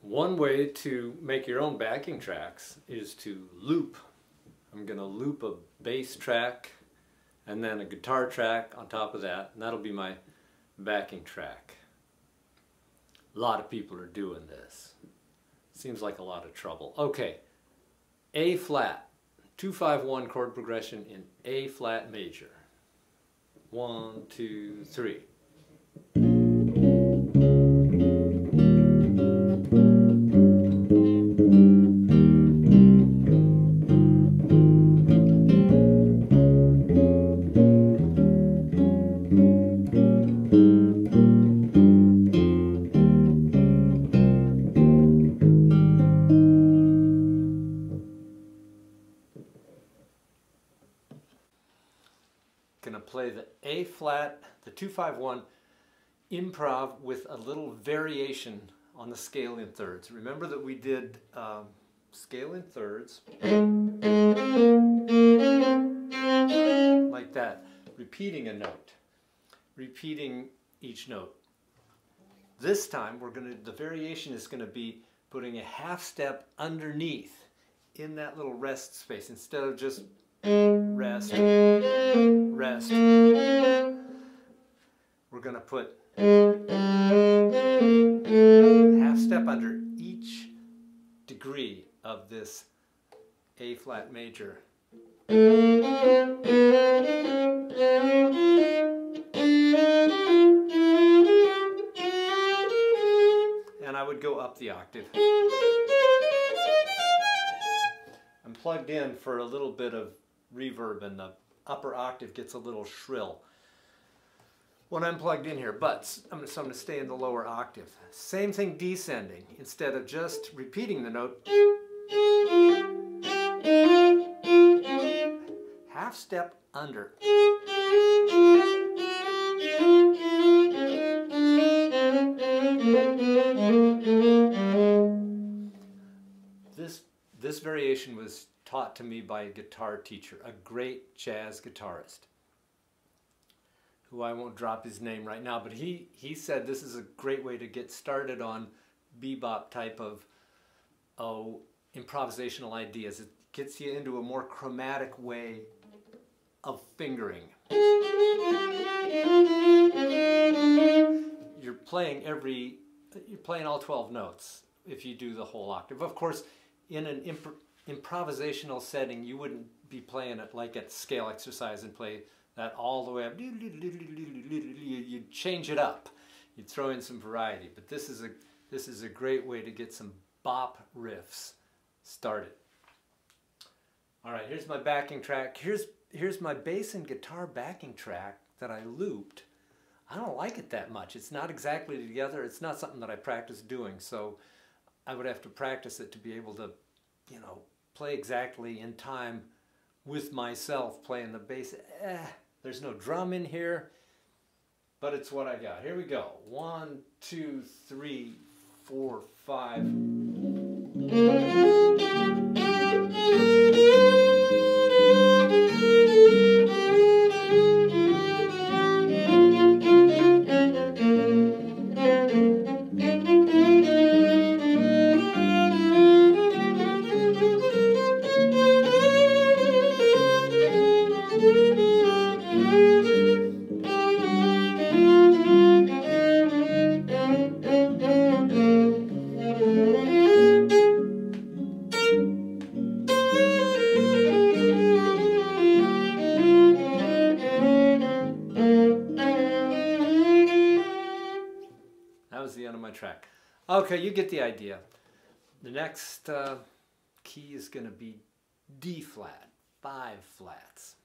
One way to make your own backing tracks is to loop. I'm going to loop a bass track and then a guitar track on top of that, and that'll be my backing track. A lot of people are doing this. Seems like a lot of trouble. Okay, A flat, 2-5-1 chord progression in A flat major. 1, 2, 3. Going to play the A flat, the 2-5-1 improv with a little variation on the scale in thirds. Remember that we did scale in thirds like that, repeating a note, repeating each note. This time the variation is going to be putting a half step underneath in that little rest space instead of just rest, rest. We're going to put half step under each degree of this A flat major. And I would go up the octave. I'm plugged in for a little bit of reverb and the upper octave gets a little shrill when I'm plugged in here, but I'm going to stay in the lower octave. Same thing descending. Instead of just repeating the note, half step under. This variation was taught to me by a guitar teacher, a great jazz guitarist, who I won't drop his name right now, but he said this is a great way to get started on bebop type of improvisational ideas. It gets you into a more chromatic way of fingering. You're playing all 12 notes if you do the whole octave. Of course, in an improvisational setting, you wouldn't be playing it like at scale exercise and play that all the way up. You'd change it up. You'd throw in some variety. But this is a great way to get some bop riffs started. All right, here's my backing track. Here's my bass and guitar backing track that I looped. I don't like it that much. It's not exactly together. It's not something that I practice doing, so I would have to practice it to be able to, play exactly in time with myself playing the bass. There's no drum in here, but it's what I got. Here we go. 1, 2, 3, 4, 5. That was the end of my track. Okay, you get the idea. The next key is going to be D flat, 5 flats.